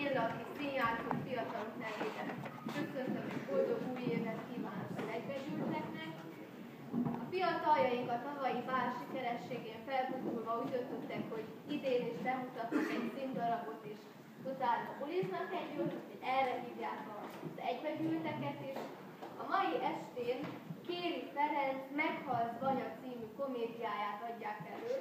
Én, aki színjátszó fiatalok nevében köszöntöm és boldog új évet kívánok az egybegyűlteknek. A fiataljaink a tavalyi bál sikerességén felbuzdulva úgy döntöttek, hogy idén is bemutatnak egy színdarabot, és utána buliznak együtt, hogy erre hívják az egybegyűlteket, és a mai estén Kéri Ferenc Meghalsz Vanya című komédiáját adják elő,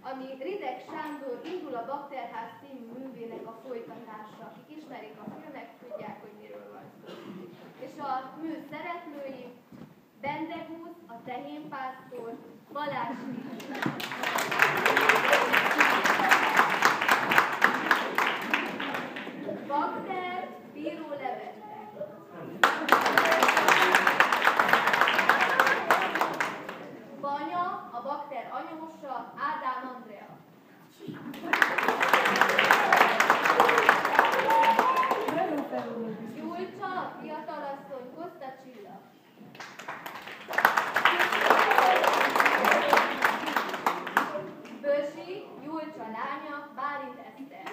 ami Rideg Sándor Indul a Bakterház című művének a folytatása. Akik ismerik a filmet, tudják, hogy miről van szó. És a mű szereplői Bendegúz, a tehénpásztor, Balázs Bakter, Bíró Levente. Vanya, a Bakter anyósa, Ádám Andrea. Julcsa, a fiatalasszony, Koszta Csilla. Bözsi, Julcsa lánya, Bálint Eszter.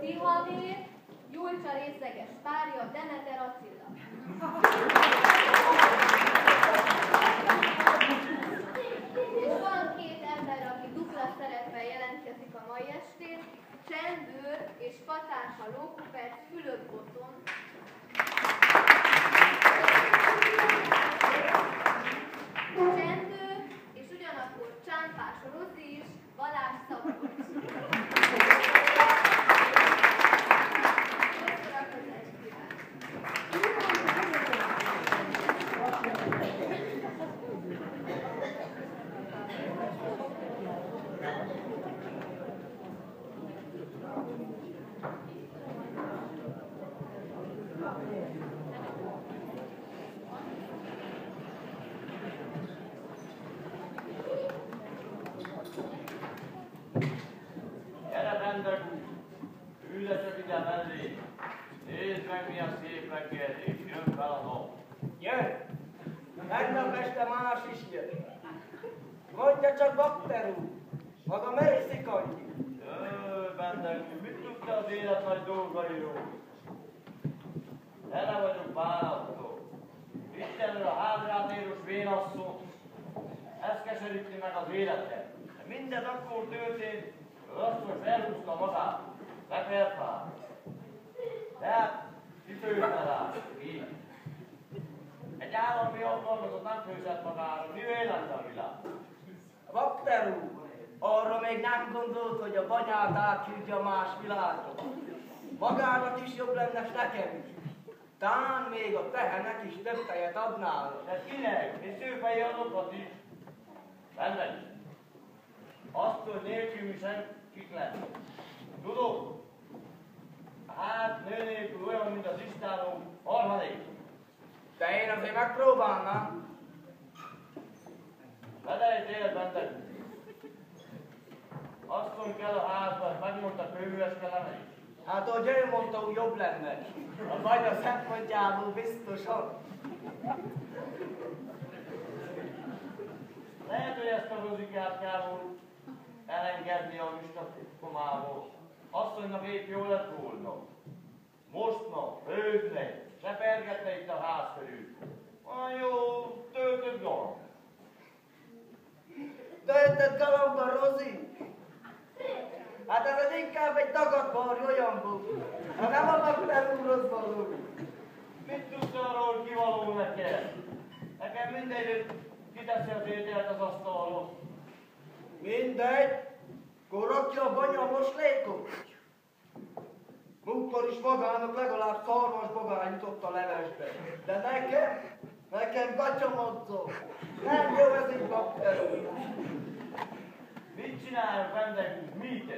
Tihavér, Julcsa részleges párja, Demeter Attila. És van két ember, aki dupla szerepben jelentkezik a mai estén, Csendőr és Patársa Lókupec, Fülöp Boton. Csendőr és ugyanakkor Csámpás Rozi is, Balázs Szabolcs. Mondja csak, Bakter úr, maga mely szikanyki? Bendegúz, mit tudta az élet nagy dolgairól? Ele vagyok választó. Istenről a házrátéros vénasszony. Ez keseríti meg az életet. De mindez akkor történt, hogy asszony felhúzta magát, lefelfált. Tehát kifőzne rá, így. Egy állami alkalmazott nem főzett magára, mi lenne a világ? Bakter úr, arra még nem gondolt, hogy a banyát átküldje más világra. Magának is jobb lenne, s nekem is. Tán még a tehenek is több tejet adnának. De kinek? És szőfejé azokat is. Benne. Azt, hogy nélkül mi sem kik lenni. Tudod? Hát nő nélkül olyan, mint az istáló harmadik. De én azért megpróbálnám. Bedelét élet bentek. Azt kell a házban, megmondta, kőműves kell lenni. Hát ahogy ő mondta, úgy jobb lenne. A banya szempontjából biztosan. Lehet, hogy ezt a rozikát kell elengedni a komából. Asszonynak épp jól lett volna. Mostna, főzne, sepergetne itt a ház körül. Olyan jó, töltött galamb. Töltött galambban, Rozi? Hát ez inkább egy dagadbar olyambó. Hát nem a Bakter úrhoz való. Mit tudsz arról, kivaló neked? Nekem mindegy, hogy kiteszi az ételt az asztalról. Mindegy. Akkor rakja a banya a moslékot. Múltkor is magának legalább szarvasbogány jutott a levesbe. De nekem gatyamodzó. Nem jó ez így, Bakter úr. Mit csinálok, Bendegúz? Mit?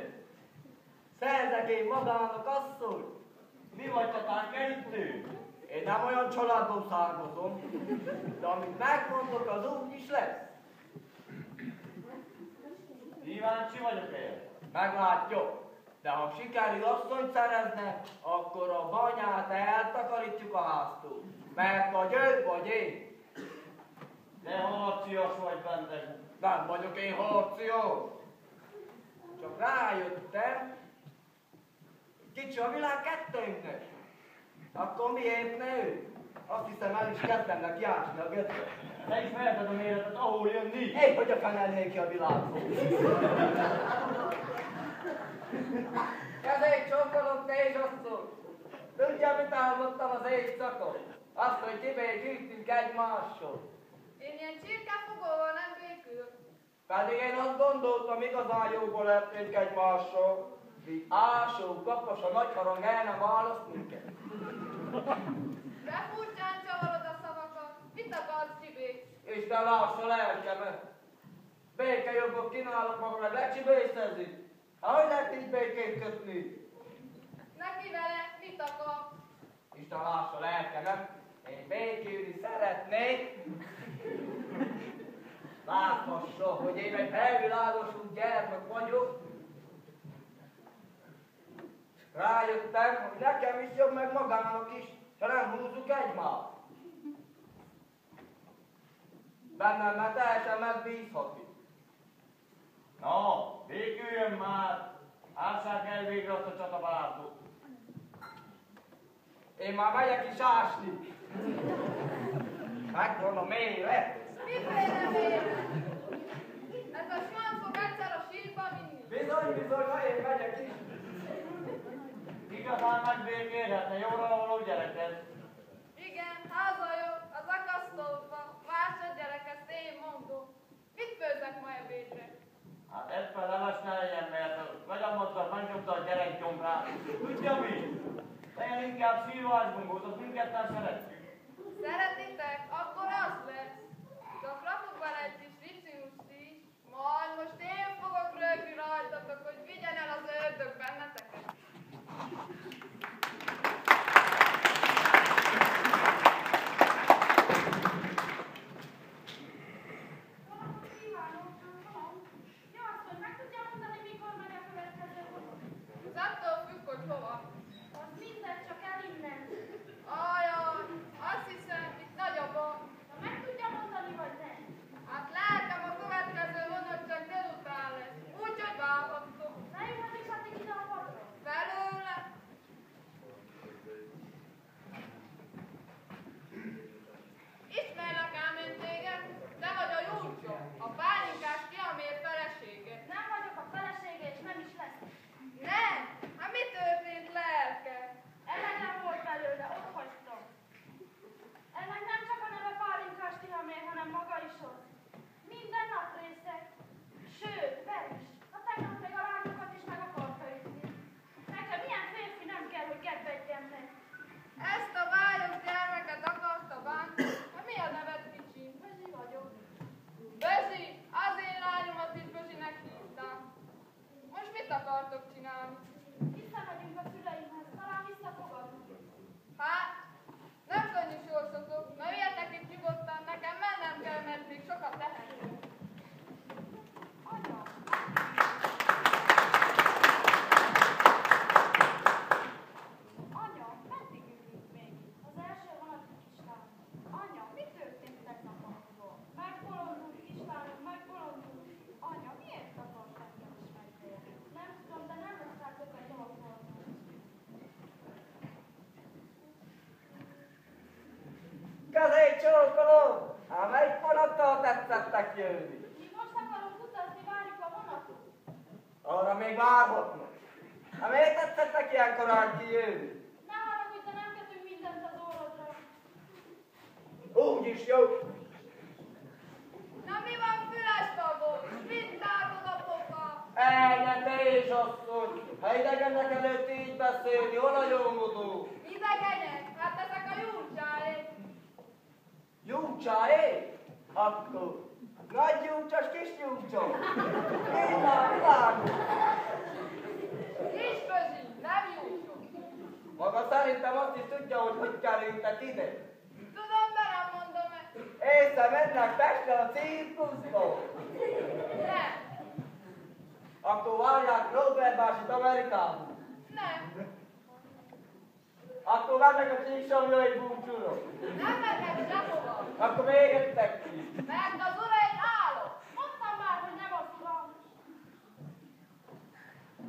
Szerzek én magának, asszony. Mi vagy te tánkerítő? Én nem olyan családból származom, de amit megmondok, az úgy is lesz. Kíváncsi vagyok én. Meglátjuk. De ha sikerül asszonyt szereznek, akkor a banyát eltakarítjuk a háztól. Mert vagy ő, vagy én. De harcias vagy, Bendegúz. Nem vagyok én harciós. kicsi a világ kettőnknek. Akkor miért ne ő? Azt hiszem, el is kezdem neki ásni a gödröt. Te is meheted a méretet, ahol jönni. Épp, hogy a fenelnék ki a világból. Kezét csonkolok, te és asszony. Tudja, mit álmodtam az éjszakon? Azt, hogy kibékültünk egymással. Én ilyen csirkefogóval nem békülök. Pedig én azt gondoltam, igazán jóból lettünk egymással. Míg ásó, kapos, a nagy harang el nem választ minket. De furcsán csavarod a szavakat. Mit akarsz, Csibé? Isten lássa lelkemet. Békejogok kínálok magamnak, lecsibészezik. Hogy lehet így békét kötni? Neki vele, mit akar? Isten lássa lelkemet. Én békülni szeretnék. Láthassa, hogy én egy felvilágosult gyermek vagyok. Rájöttem, hogy nekem is jobb, meg magának is, ha nem húzzuk egymást. Bennem már teljesen megbízhatik. Na, béküljön már! Ássák el végre azt a csatabárdot. Én már megyek is ásni. Megvan a méret. Miféle méret? Ez a svan fog egyszer a sírba vinni. Bizony, ha én megyek is. Igazán megbékélhetne, jóra való gyereked. Igen, házajó, az akasztóba. Másodgyerek, ezt én mondom. Mit főznek ma ebédre? Hát ettől leves ne legyen, mert a nagyamodnak megnyomta a gyerek gyomrát. Tudja mi? Legyen inkább szívásbungót, azt mindketten szeretjük. Szeretitek? Akkor az lesz. Csak rakok bele egy kis riciuszt is, majd most én fogok rögni rajtatok, hogy vigyen el az ördög benneteket. Az attól függ, hogy hova. Az minden csak el innen. Ajaj, azt hiszem, itt nagy a baj. Na meg tudja mondani, vagy nem? Hát lelkem a következő vonat csak délután lesz. Úgyhogy várhatok. Ne jöhetik addig ide a padra. Belőle. Ismerlek ám én téged, te vagy a Júlcsa, a pálinkás kiamér felesége. Nem vagyok a felesége, és nem is lesz. Nem? Hát mi történt lelkem? Elegem volt belőle, ott hagytam. Ennek nem csak a neve Pálinkás Tihamér, hanem maga is ott. Minden nap részek. Sőt, ver is. A tegnap még a lányokat is meg akarta ütni. Nekem ilyen férfi nem kell, hogy kedvedjen meg. Ezt a vályos gyermeket akarta bántani. Hát mi a neved, kicsi? Bözi vagyok. Bözi? Az én lányomat is Bözinek hívtam. Most mit akartok csinálni? Visszamegyünk a szüleimhez, talán visszafogadnak. Hát, nem könnyű sorsotok. Na üljetek itt nyugodtan, nekem mennem kell, mert még sokat tehetünk. Anya, anya, meddig ülünk még? Az első vonatig kislányom. Anya, mi történt tegnap akkor? Megbolondult kislányom, megbolondult. Anya, miért akart engem is megbolondulni? Nem tudom, de nem lesz rá többet alkalmat. Kezét csókolom! Hát melyik vonattal tetszettek jönni? Mi most akarunk utazni, várjuk a vonatot. Arra még várhatnak. Hát miért tetszettek ilyen korán kijönni? Ne haragudj, de nem kötünk mindent az orrodra. Úgyis jó. Na mi van, füles tagok? Mit tágod a pofa? Ejne, te és asszony! Ha idegennek előtt így beszélni, hol a jó modó? Idegenek? Hát ezek a Júlcsáék. Júcsáé? Akkor nagy Júcsas, kis Júcsa. Világ! Kis Bözi, nem Júlcsó. Maga szerintem azt is tudja, hogy kell őket ide. Tudom, de nem mondom ezt. Észre mennek Pestre a cirkuszba. Nem, Akkor várják Robert bácsit Amerikában. nem. Akkor mennek a csíksomjai búcsúra. Nem mennek sehova. Akkor még jöttek ki. Mert az ura egy állat. Mondtam már, hogy nem az uram.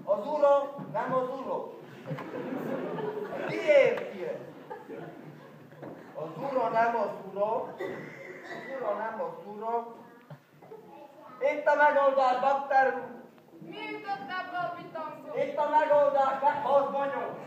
Az ura, nem az ura. szuró. Szuró nem a szuró. Itt a megoldás, bakter úr. Mi jutott ebbe a bitangba? Itt a megoldás, meghalsz bonyol.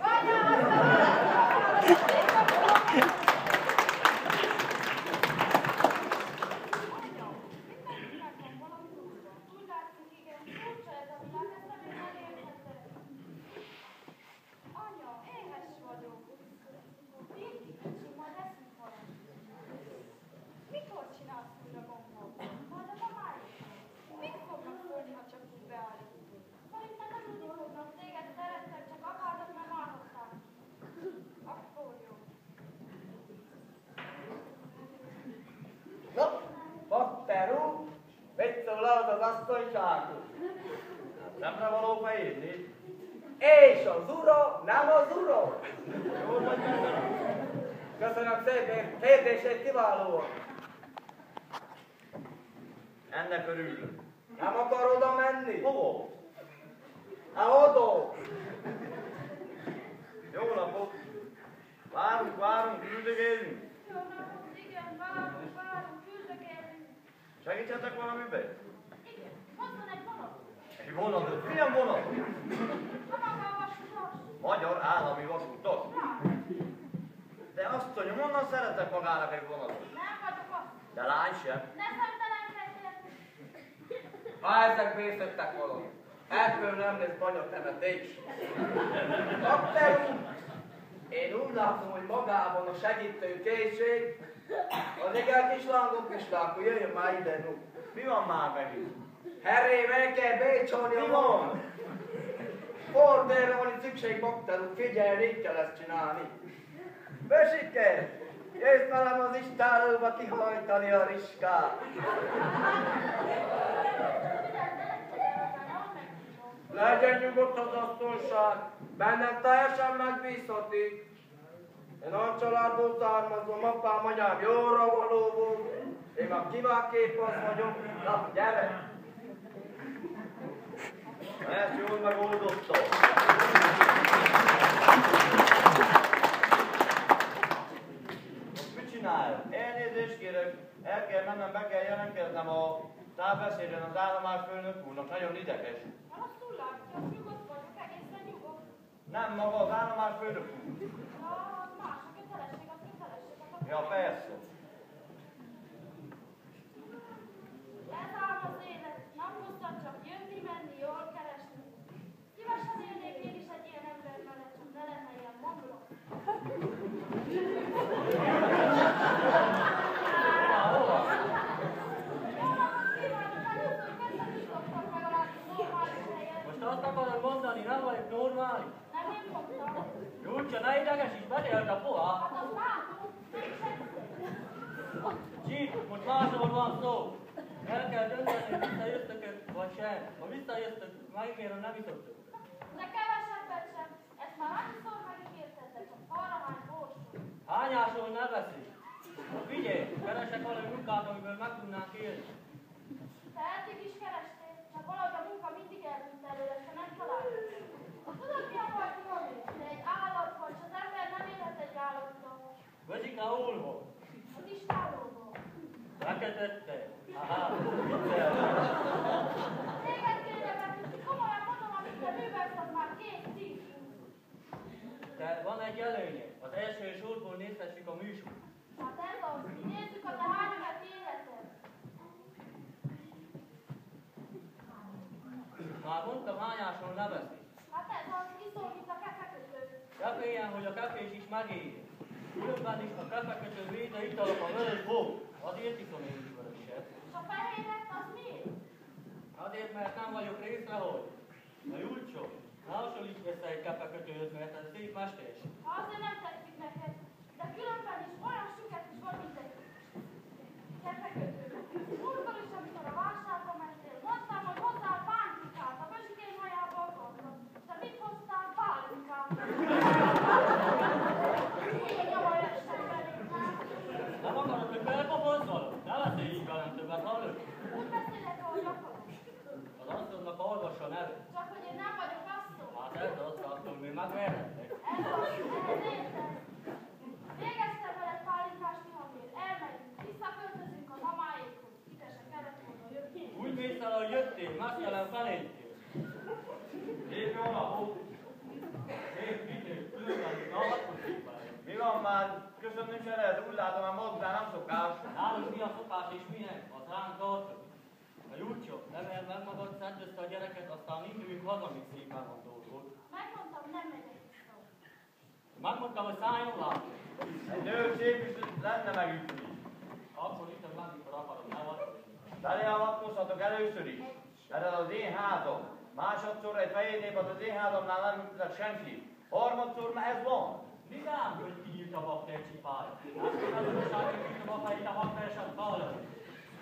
No, bakter úr, mit szól az asszonysághoz? Szemre való beírni? És az ura nem az ura. Jól vagy meg? Köszönöm szépen, kérdését kiválóan. Ennek örülök. Nem akar oda menni? Hova? Hát oda. Jó napot! Várunk, küldögélünk! Jó napot, igen, várunk, küldögélünk. Segítsetek valamiben? Igen, hozzon egy vonat. Egy vonatot? Milyen vonatot? A maga a vasutas. Magyar állami vasutat? De asszonyom, onnan szeretek magának egy vonatot. Nem vagyok az. De lány sem. Ne szemtelenkedjen. Ha ezek vészöttek valami, ebből nem lesz banyatemetés. Bakter úr, én úgy látom, hogy magában a segítő készség, az igen kis lángok is akkor jöjjön már ide, nu. Mi van már megint? Herré, meg kell bécsolni Mi a van? van? Fordérre van itt szükség, bakter úr, figyelni, így kell ezt csinálni. Bösiker, jöjj velem az istálóba kihajtani a riskát. Legyen nyugodt az asszonyság, bennem teljesen megbízhatik. Én a családból származom, apám, anyám jóra való volt. Én már kiváltképp az vagyok. Na, gyere! Ezt jól megoldottam. Most mit csinál? Elnézést kérek, el kell mennem, be kell jelentkeznem a távbeszéden az állomásfőnök úrnak, nagyon ideges. Rosszul látja, nyugodt vagyok, egészen nyugodt. Nem maga az állomásfőnök úr. Az más, a kötelesség, az kötelesség. Ja, persze. Ez ám az élet, nem hozzad csak jönni, menni, jól keresni. Szívesen élnék én is egy ilyen ember mellett, csak ne lenne ilyen mamlok. Jó napot kívánok, először közvetítottak meg a normális helyen. Most azt akarod mondani, nem vagyok normális? Nem én mondtam. Gyurcsa, ne idegesíts, bedélt a poha! Hát azt látom, nem segítek. Csíp, most másról van szó. El kell dönteni, hogy visszajöttök vagy sem. Ha visszajöttök, megígérem, nem iszok többet. De kevesebbet sem. Ezt már annyiszor megígérted, de csak arra hány borsó. Hányásról ne beszélj. Figyelj, keresek valami munkát, amiből meg tudnánk élni. Te eddig is kerestél, csak valahogy a munka mindig eltűnt előre, se nem találtad. Tudod, mi a baj, Tomi? Te egy állat vagy, és az ember nem élhet egy állattal. Vözika hol van? Az istálóból. Megkötötte. Aha, viccelj. Téged kéne vetni, komolyan mondom, amit te művelsz, az már 2-10. De van egy előnye. Az első sorból nézhessük a műsort. Hát ez az, nézzük a te hányomat életed. Már mondtam, hányásról ne beszélj. Hát ez az, iszol, mint a kefekötő. Kefélyen, hogy a kefés is megéri. Különben is a kefekötő véde italok a vörös bó. Azért iszom én is vöröset. És a fehér lett, az miért? Azért, mert nem vagyok részrehogy. Na Julcsó, ne hasonlíts össze egy kefekötőhöz, mert ez szép mesterség. Azért nem tetszik neked, de különben is olyan süket is van, mint egy kefekötő. Múltkor is, amikor a vásárba mentél, mondtam, hogy hozzál pánkikát, a Bösikén hajába akartam. De mit hoztál? Pálinkát. Így nyomaj estek belém, nem? Nem akarod, hogy belkobozzalak? Ne beszélj így velem többet, hallod? Úgy beszélek, ahogy akarok. Az asszonynak hallgasson el. Csak hogy én nem vagyok asszony. Hát ez az, attól még megverhetnek. Ez az, ehhez érted. Végeztem veled pálinkás Tihamér, elmehetsz. jelen feléntél. Szép jó napot! Szép mit különben, na hadd Mi van már? Köszönöm se lehet, úgy látom, hogy mozdán nem szokás. nálunk mi a szokás és milyen? Az ránk tartozik. A Júlcsó, nevel meg magad, szedd össze a gyereket, aztán induljuk haza, míg szépen van dolgod. Megmondtam, nem megyek vissza. Megmondtam, hogy szálljon látni. Egy nő szép is lenne megütni. Akkor itt a amikor akarod, ne vattosni. Beleavatkozhatok először is. Ez az én házam. Másodszor egy fehér nép az én házamnál nem ütlet senki. Harmadszor már ez van. Mi rám, hogy kinyílt a bakter csipája? Nem tudom, hogy a kinyílt a bakter, a bakter sem talál.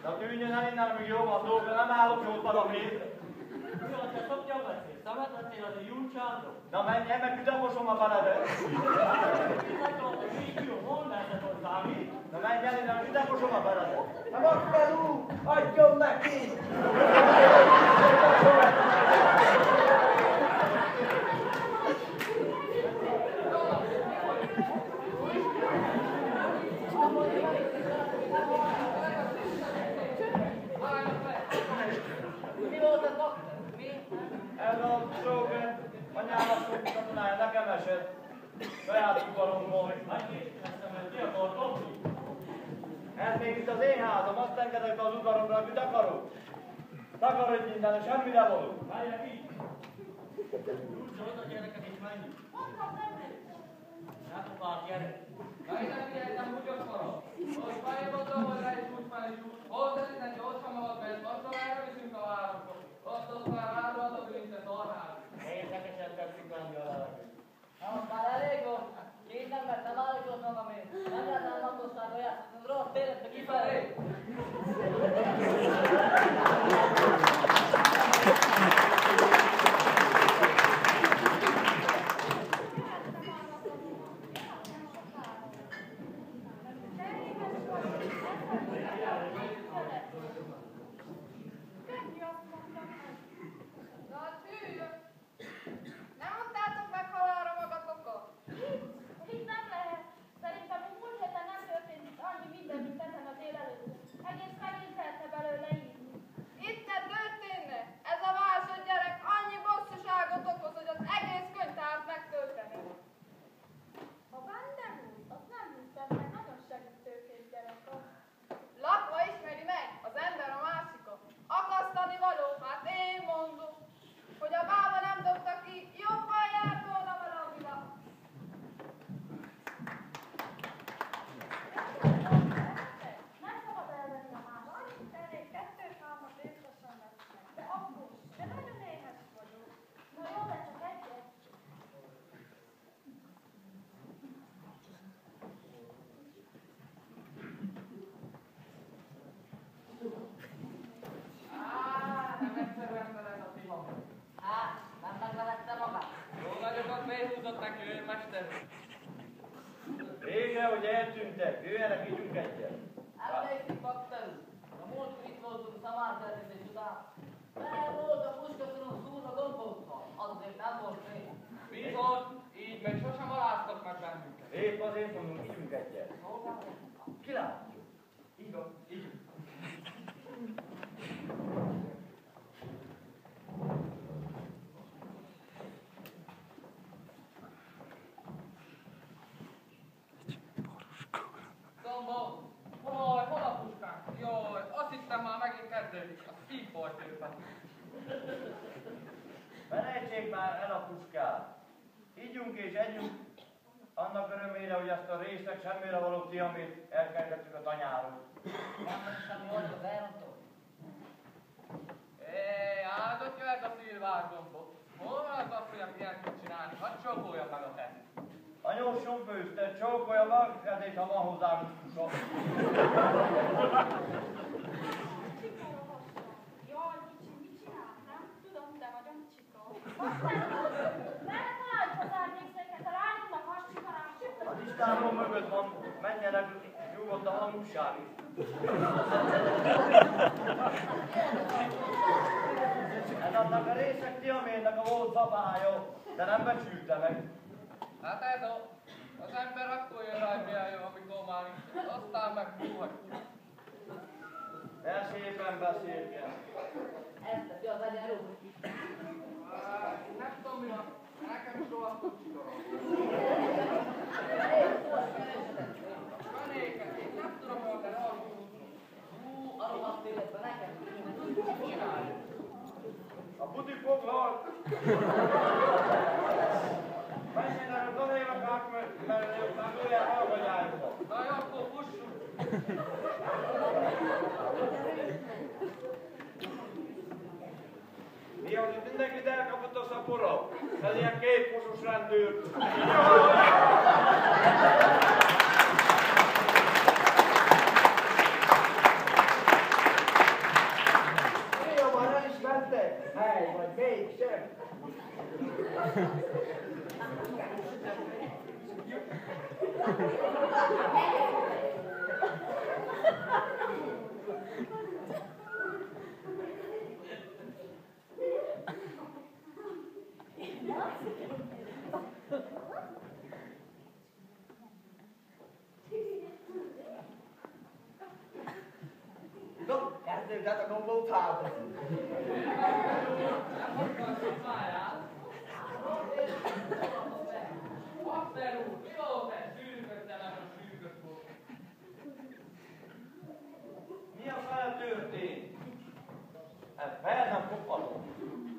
Na tűnjön el innen, amíg jó van dolga, nem állok jót magam létre. Mi az, te szokja beszél? Szemet lettél az a Júlcsádról? Na menj, meg ütemosom a beledet. Na menj el innen, ütemosom a beledet. Na bakterú, adjon neki! Mi volt a doktor? Mi? Ez a sóger, anyának szokta katonája, nekem esett. Saját udvaromból. Ez még itt az én házam, azt engedek be az udvaromra, amit akarok. Takarodj innen, semmire való. Várjál ki! Júlcsó, oda gyereket és menjünk. Mondtam, nem megyek. Hát a pár gyerek. Na innen figyeltem, úgy akarok. Most bejöttem, hogy rá is úgy fel is úgy. Hol szerintem gyorsan magad, mert vacsora viszünk a városba. Azt már ráadod a bűntet arház. Érdekesen tetszik lenni a lelket. Na most már elég volt. Két embert nem állított magamért. Nem lenne a matosság olyan, hogy rohadt életbe kifelé. Na, tűjjön! Nem mondtátok meg halára magatokat? Itt nem lehet. Szerintem a múlt héten nem történt itt annyi minden, mint ezen a délelőtt. Egész megint lehetne belőle írni. Itt ne történne! Ez a válsott gyerek annyi bosszúságot okoz, hogy az egész könyvtárat megtölteni. Ha bennem úgy, azt nem hiszem, meg nagyon segítőkész gyerek az. Lakva ismeri meg az ember a másikot. Akasztani való, hát én mondom, hogy a bába nem dobta ki, jobban járt volna vele a világ. Nem szabad elvenni a mást. Elég 2-3 biztosan lesznek. De akkor is, de nagyon éhes vagyok. Na jó, de csak egyet. Nem egyszerű ember ez a Tiham. Hát, nem megvelette magát. Jó nagyokat mélyhúzott neki ő, mester. Végre, hogy eltűntek, jöjjenek, ígyunk egyet. Emlékszik, bakterú? A múltkor itt voltunk szamárszerzés után. Fel volt a puskaszínon szúrva gombókkal. Azért nem volt még. Bizony, így még sosem aláztak meg bennünket. Épp azért mondunk, ígyunk egyet. Kilátjuk. Így van, így. Gombo, hol a puskánk? Jaj, azt hittem már megint kezdődik, az így volt őben. Felejtsék már el a puskát. Ígyunk és együnk annak örömére, hogy ezt a részek semmire való Tihamét elkergettük a tanyáról. Nem most semmi volt az elrontó. Áldott jöhet a szilvás Gombo. Hol van az asszonyam ilyet tud csinálni? Hadd csókolja meg a tenni. Anyósom főzte, csókolja magad, és ha van hozzá gusztusa. Csikóra hasonló. Jaj, kicsi, mit csinál, nem? Tudom, de nagyon csikó. Merre találjuk az árnyékszéket? A lányunknak hascsikarás. Az istáló mögött van, menjenek nyugodtan a hússág is. Ez annak a részek Tihamének a volt szabálya, de nem becsülte meg. Hát ez az ember akkor jön rá, hogy milyen jó, amikor már nincs, aztán meg húhatjuk. De szépen beszéljen. Ezt a fiat legyen jó. Nem tudom mi van, nekem is rohadt kucsikorom. Kanéket, én nem tudom oldani alkúzni. A rohadt életben nekem is. A buti foglalt. Menjenek a donévakák, mert aztán olyan hallgagyárba. Na jó, akkor fussunk. Mi az, itt mindenkit elkapott a szapora? Ez ilyen kétkosos rendőr. Mi már el is mentek? Hely, vagy mégsem. No, kezdődhet a gombóc háború. After úr, mi volt ez? Sűrűködtem, a sűrűköd volt. Mi a fel történt? Ez fel nem koppanó.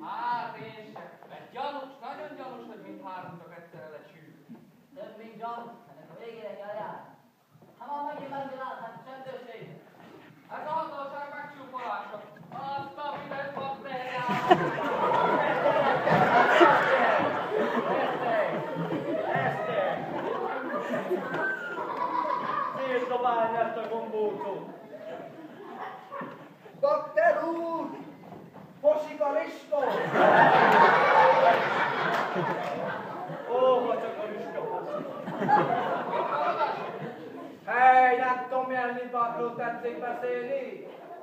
Hát én sem. Mert gyanús, nagyon gyanús, hogy mindháromnak egyszerre lecsűr. Több mint John, ennek a végére kell járni. Ha már megint menni láthatni csendőrség. Ez a hatóság megcsúfolása. Azt a Fidesz bakterját. Eszter! Szétdobálni ezt a gombócot. Bakter úr! Posik a riskó! Ó, csak a rüska posik. Hely, nem tudom milyen libákról tetszik beszélni.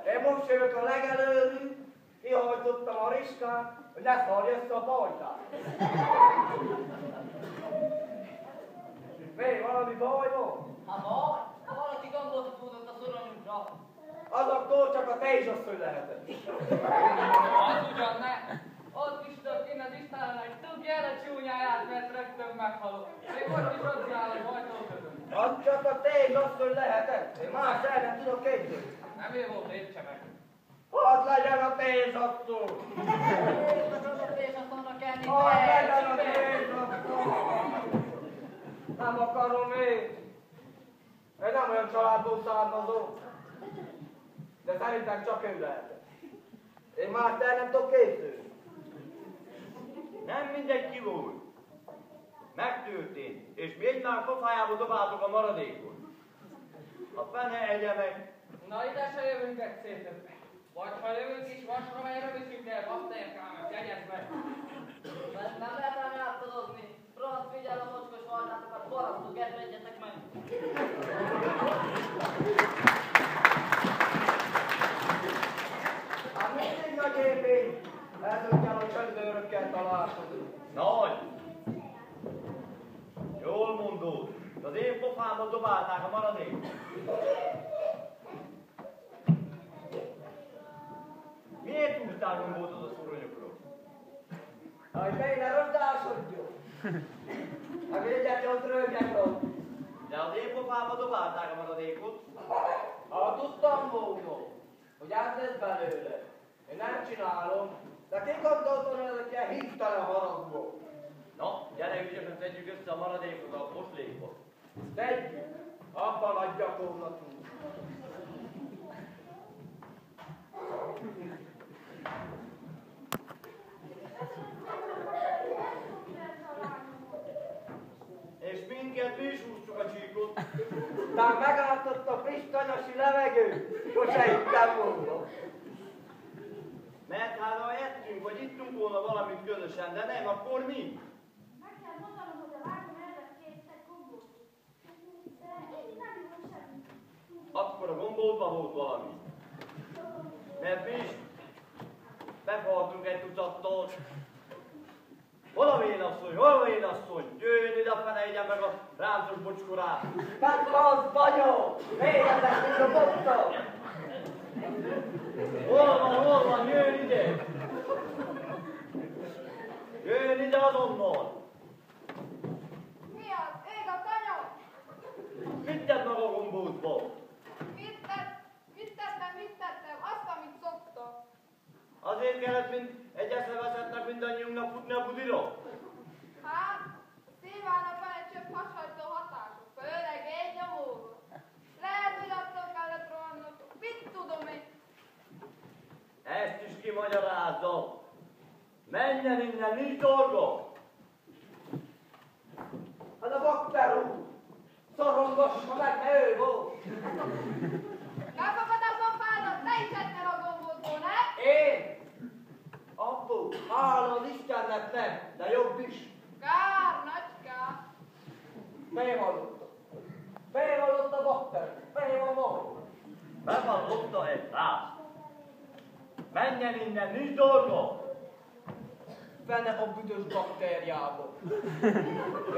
Én most jövök a legelőről, kihajtottam a riskát, hogy ne szarj össze a pajtát. Mi, valami baj van? Ha baj, ha valaki gombót tudott a szoronyunkra. Az akkor csak a tézsasszony lehetett. Az ugyan ne. Ott is tök innen az Istenem egy tudja el a csúnyáját, mert rögtön meghalok. Még ott is ott áll az ajtóközön. Az csak a tézsasszony lehetett. Én más el nem tudok képzelni. Nem ő volt, értse meg. Hadd legyen a tézsasszony! És azt mondnak kell, mint Hadd legyen a tézsasszony! Nem akarom én. Én nem olyan családból származom. De szerintem csak ő lehetett. Én más el nem tudok képzelni. Nem mindegy ki volt. Megtörtént, és mi egymás pofájába dobáltuk a maradékot. A fene egye meg. Na ide se jövünk egy szétbe. Vagy ha jövünk is, vasra melyre viszünk el, bakterkámat, jegyezd meg. Mert nem lehet rám áttadozni. Rohadt figyel a mocskos hajtátokat, barasztok, edvegyetek meg. Hát mindig nagy élmény. Ezekkel a csöndőrökkel találkozunk. Nagy! Jól mondod. Az én pofámba dobálták a maradékot. Miért húztál gombótot a szoronyokról? Hogy ne rozdásodjon. Hát egyet ott rögjek ott. De az én pofámba dobálták a maradékot. Ha tudtam volna, hogy ez lesz belőle. Én nem csinálom. De ki gondolt volna, hogy ezek ilyen hirtelen haragból. Na, gyere ügyesen tegyük össze a maradékot a poslékot. Tegyük. Abban nagy gyakorlatunk. És minket mi is húztuk a csíkot. Tán megáltott a friss tanyasi levegő. Sose hittem volna. Mert hát ha ettünk, vagy ittunk volna valamit közösen, de nem, akkor mi? Meg kell mondanom, hogy a lányom erre kértek gombót. De én nem jó semmi. Akkor a gombótban volt valami. Mert mi is befaltunk egy tucattal. Hol a vénasszony, hol a vénasszony? Jöjjön ide, felejjen meg a ráncos bocskorát. Hát az vagyok! Végetek, mint a bottal! Hol van, jöjjön ide! Jöjjön ide azonnal! Mi az? Ég a tanya? Mit tett meg a gombócba? Mit tettem? Azt, amit szoktam. Azért kellett, mint egy eszeveszettnek mindannyiunknak futni a budira? Hát, szívának van egy csöpp hasonló hatásuk, főleg egy nyomóról. Lehet, hogy attól kellett rohannok. Mit tudom én? Ezt is kimagyarázza. Menjen innen, nincs dolga. Hát a bakter úr! Szorongassa meg, ne ő volt! Nem fogod a pofádat, ne is ettél a gombódból, ne? Én? Apu, hála az Istennek nem, de jobb is. Kár, nagy kár. Bevallott a bakter, bevallott. Bevallotta egy rász. Menjen innen, nincs dolga. Fene a büdös bakterjából.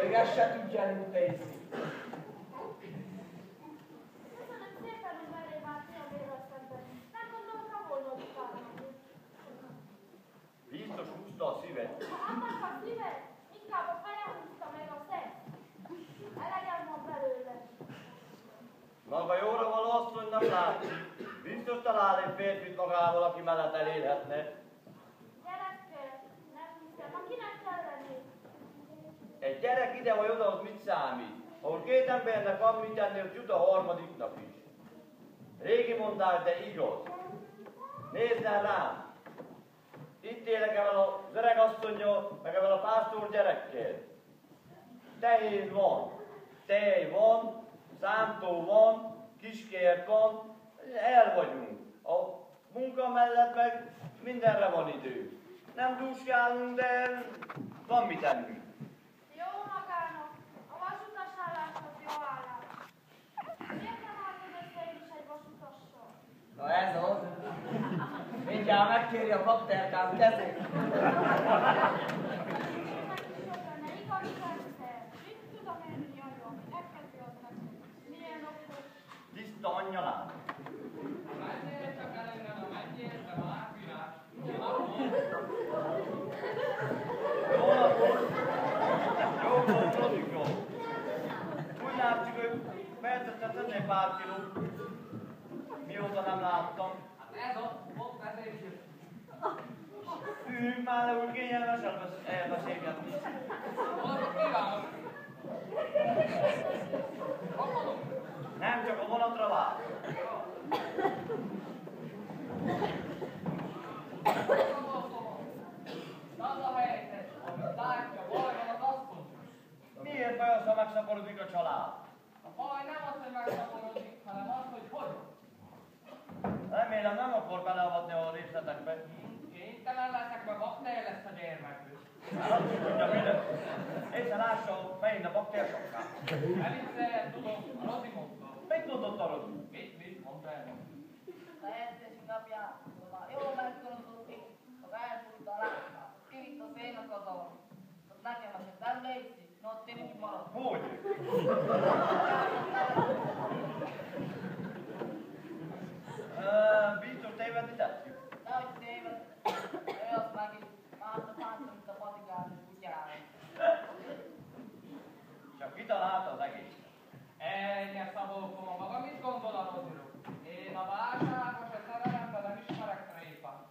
Még ezt se tudja elintézni. Köszönöm szépen, hogy merém át ki a vérreszemben. Nem gondoltam volna, hogy utána. Biztos húzta a szívet. Annak a szíved, inkább a fejem húzta meg a szem. Elegem van belőle. Maga jóra való asszonynak látszik. Biztos talál egy férfit magával, aki mellett elérhetne. Gyerekkel, nem hiszem, akinek kell lenni. Egy gyerek ide vagy oda, az mit számít? Ahol két embernek van mit tenni, ott jut a harmadiknak is. Régi mondás, de igaz. Nézzen rám! Itt élek ebben az öreg asszonnyal, meg ebben a pásztor gyerekkel. Tehéz van, tej van, számtó van, kiskért van, el vagyunk. A munka mellett meg mindenre van idő. Nem dúskálunk, de van mit ennünk. Jó magának, a vasutas állásnak jó állás. Miért nem állod össze én is egy vasutassal? Na ez az. Mindjárt megkéri a bakterkám kezét. Ennek is jobb lenne, igaz persze. Mit tudom én, mi anyja, megkedvi az neked. Milyen okos. Tiszta anyjalát. Menjél csak el innen, ha menjél, de már világ. Jó napot! Jó napot, jó. Úgy látszik, hogy feltettem tenni pár kilót. Mióta nem láttam. Hát ez ott ezért is. Üljünk már le, úgy kényelmesen elbeszélgetni. Valakit kívánok. Kapodom. Nem csak a vonatra vár. Az a helyzet, amit látja, baj van az asszony. Miért baj az, ha megszaporodik a család? A baj nem az, hogy megszaporodik, hanem az, hogy hogy. Remélem nem akar beleavatni a részletekbe. Kénytelen leszek, mert baknél lesz a gyermekük. Hát, tudja minden. Észre lássa a fején a baktérsokkát. Elitze, tudom, a Rozi mondta. Mit tudott a Rozi? Mit mondta el? A edzési napján, szóval jól megkörözötték, az elfújta a lábát, kivitt a szénak az alap. Az nekem eset emlékszik, no ott én így maradtam. Hogy? Biztos tévedni tettük. Nehogy téved, ő azt meg is másnap, mint a patikáros kutyára. Csak kitalálta az egész. Ennyi szabókom, a maga mit gondol a Roziról? Én a válságos a szerelemben nem ismerek tréfát.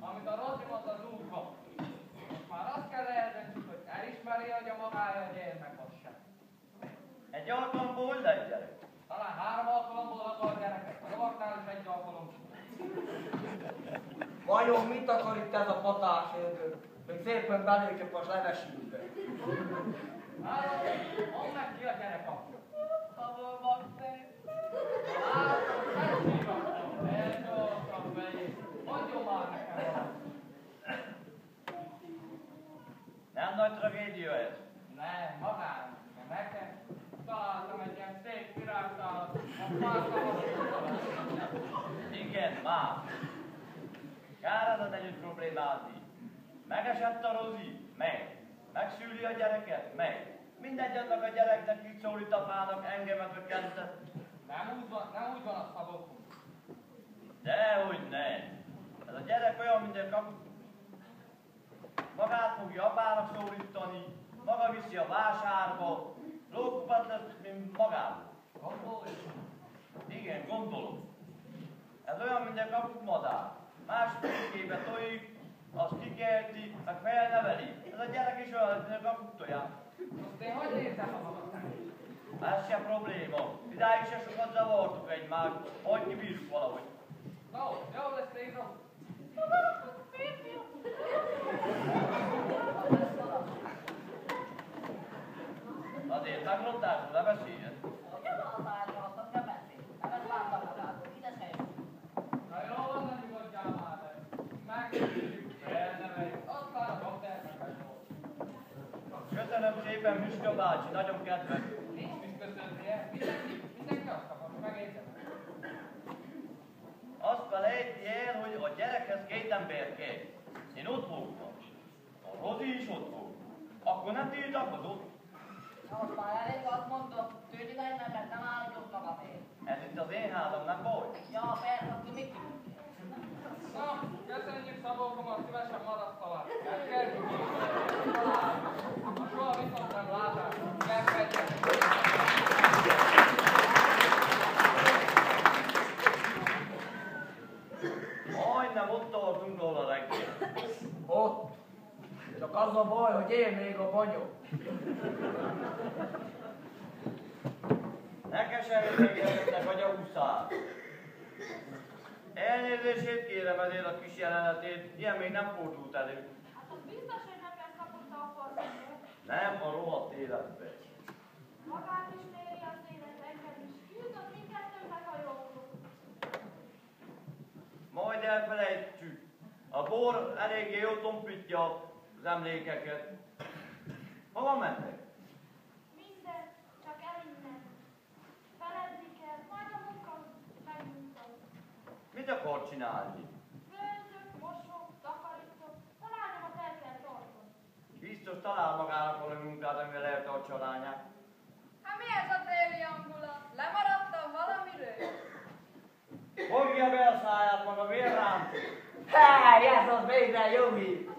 Amit a Rozi mond, az úgy van. Most már azt kell eldöntjük, hogy elismeri, hogy a magája a gyermek, az sem. Egy alkalomból hogy lehet gyerek? Talán 3 alkalomból akar gyereket, a lovaknál is egy alkalom. Vajon mit akar itt ez a patás ördög? Még szépen belőcsöp a levesünkbe. Hát, mondd meg ki a gyerek apja. Szabó bakter. Látom, megszívattam, elcsoltam fejét. Mondjon már nekem valamit. Nem nagy tragédia ez. Nem, magának, mert nekem találtam egy ilyen szép virágtálat, a pászkavasúttal. Igen, már. Kár az együtt problémázni. Megesett a Rozi? Meg. Megszüli a gyereket? Meg. Mindegy annak a gyereknek, így szólít apának, engemet ökkentett. Nem úgy van a szabokom. Dehogy nem. Ez a gyerek olyan, mint egy kap... Magát fogja apának szólítani, maga viszi a vásárba, lókupat lesz, mint magából. Igen, gondolom. Ez olyan, mint egy kapukmadár. Más félkébe tojik, azt kikelti, meg felneveli. Ez a gyerek is olyan, mint egy kapuktojás. Azt én hogy nézem a magam? Ez se probléma. Idáig se sokat zavartuk egymást, hogy kibírjuk valahogy. No, jó lesz nézem. Azért megrondásról ne beszéljen. Na jó van, ne nyugodjál már, de megkívüljük, felneveljük, aztán a doktornak volt. Köszönöm szépen, Müska bácsi, nagyon kedves. Nincs mit köszönnie, mindenki azt kapott, megérzem. Azt felejti el, hogy a gyerekhez két ember kell. Én ott voltam. A Rozi is ott volt. Akkor nem tiltakozott. Most már elég azt mondod, tűnik egy nemet, nem állítjuk magamért. Ez itt az én házam, nem baj. Ja, persze, akkor mit tudunk? Na, köszönjük Szabókomat, szívesen marasztalak. Megkerüljük is. A soha viszont nem látás. Megfedjek. Majdnem ott tartunk, ahol a reggel. Ott. Csak az a baj, hogy él még a banyó. Ne keserítsenek, vagy a huszár. Elnézését kérem ezért a kis jelenetét, ilyen még nem fordult elő. Hát az biztos, hogy nekem kapott a forgalmat. Nem a rohadt életbe. Magát is méri az élet, engem is. Jutott mindkettőnknek a jókról. Majd elfelejtjük. A bor eléggé jól tompítja az emlékeket. Hova mentek? Minden, csak el innen. Feledni kell, majd a munka megmutat. Mit akar csinálni? Főzök, mosok, takarítok, a lányomat el kell tartani. Biztos talál magának valami munkát, amivel eltartsa a lányát. Hát mi ez a téli hangulat? Lemaradtam valamiről? Fogja be a száját maga, miért rám? Hely, ez az végre jó hír.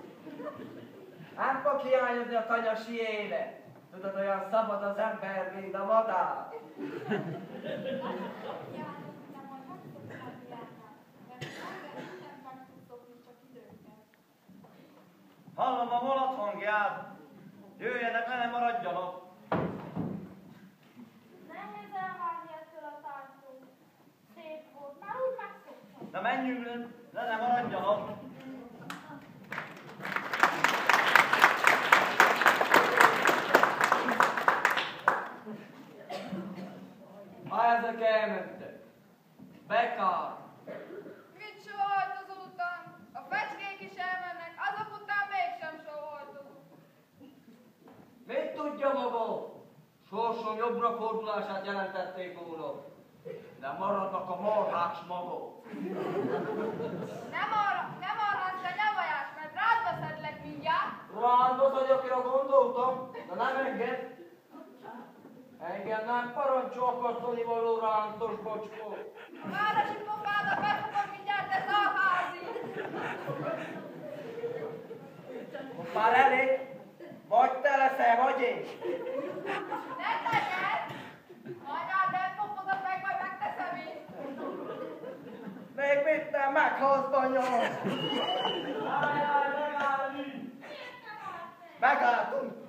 Nem fog hiányozni a tanyasi élet. Tudod, olyan szabad az ember, mint a madár. Járok, de majd megszoktam járnál, mert ember mindent meg tud szokni, csak időkkel. Hallom a volat hangját. Jöjjenek le, ne maradjanak. Nehéz elvárni ettől a tárcól. Szép volt, már úgy megszoktam. Na menjünk le, ne maradjanak. Ha ezek elmentek. Bekár. Mit sóhajtozol után? A fecskék is elmennek, azok után mégsem sóhajtozol. Mit tudja maga? Sorsom jobbra fordulását jelentették volna. De maradnak a marhák s magok. Nem arra, te nyavajás, mert rádba szedlek mindjárt. Rándos vagy, akire gondoltam, de nem enged. Engem nem parancsol akasztani való rántos bocskó. A városi pofádat befogom mindjárt, de szalházi. Most már elég. Vagy te leszel, vagy én. Ne tegyed! Anyád nem pofogat meg, majd megteszem én. Még mit nem meghalsz, banya? Állj, megállni! Megálltunk.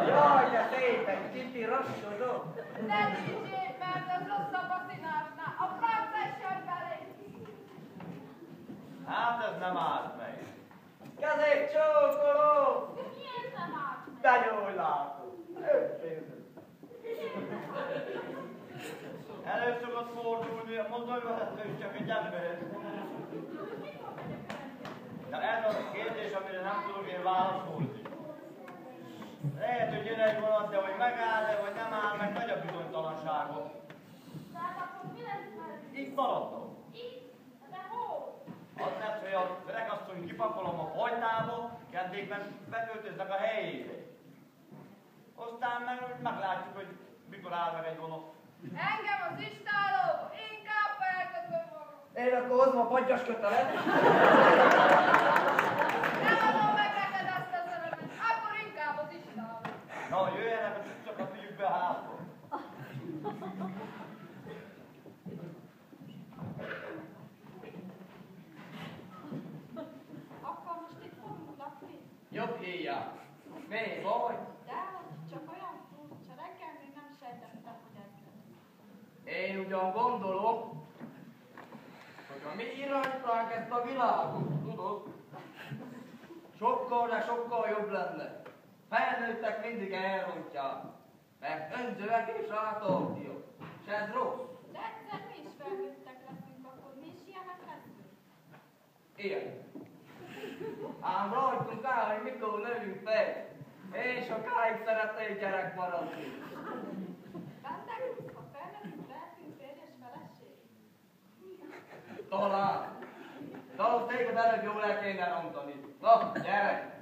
Jaj, de szépen, kicsi rassodok. Ne dicséd, mert az rosszabb a színásnál. A francia jön belé. Hát ez nem állt meg. Kezét csókoló. Miért nem állt meg? De jól látom. Elő szokott fordulni, a mozdonyvezető is csak egy ember. Na ez az a kérdés, amire nem tudok én válaszolni. Lehet, hogy jön egy vonat, de hogy megáll-e, vagy nem áll meg, nagy a bizonytalanságot. Tehát akkor mi lesz velünk? Itt maradnak. Itt? De hol? Az lesz, hogy a öregasszony kipakolom a folytába, kedvékben betöltöznek a helyére. Aztán meglátjuk, hogy mikor áll meg egy vonat. Engem az istálóba, inkább felkötöm magam. Én akkor hozom a padgyas kötelet. Nem adom meg neked azt az örömet, akkor inkább az Istenem. Na, jöjjenek a cuccokat, vigyük be a házba. Akkor most itt fogunk lakni? Jobb híjjá. Mi vagy? De hogy csak olyan furcsa, reggel még nem sejtettem, hogy ez lesz. Én ugyan gondolom, hogy a mi irányítanánk ezt a világot, tudod? Sokkal, de sokkal jobb lenne. Felnőttek mindig elrontják, mert önzőek és átalakítok. És ez rossz. De egyszer mi is felnőttek leszünk, akkor mi is ilyenek leszünk? Ilyen. Ám rajtunk áll, hogy mikor nőjünk fel. És sokáig szeretnék gyerek maradni. Bentek, ha felnőttünk, lehetünk férj és feleség? Talán. De azt téged előbb jól el kéne rontani. Na, gyere!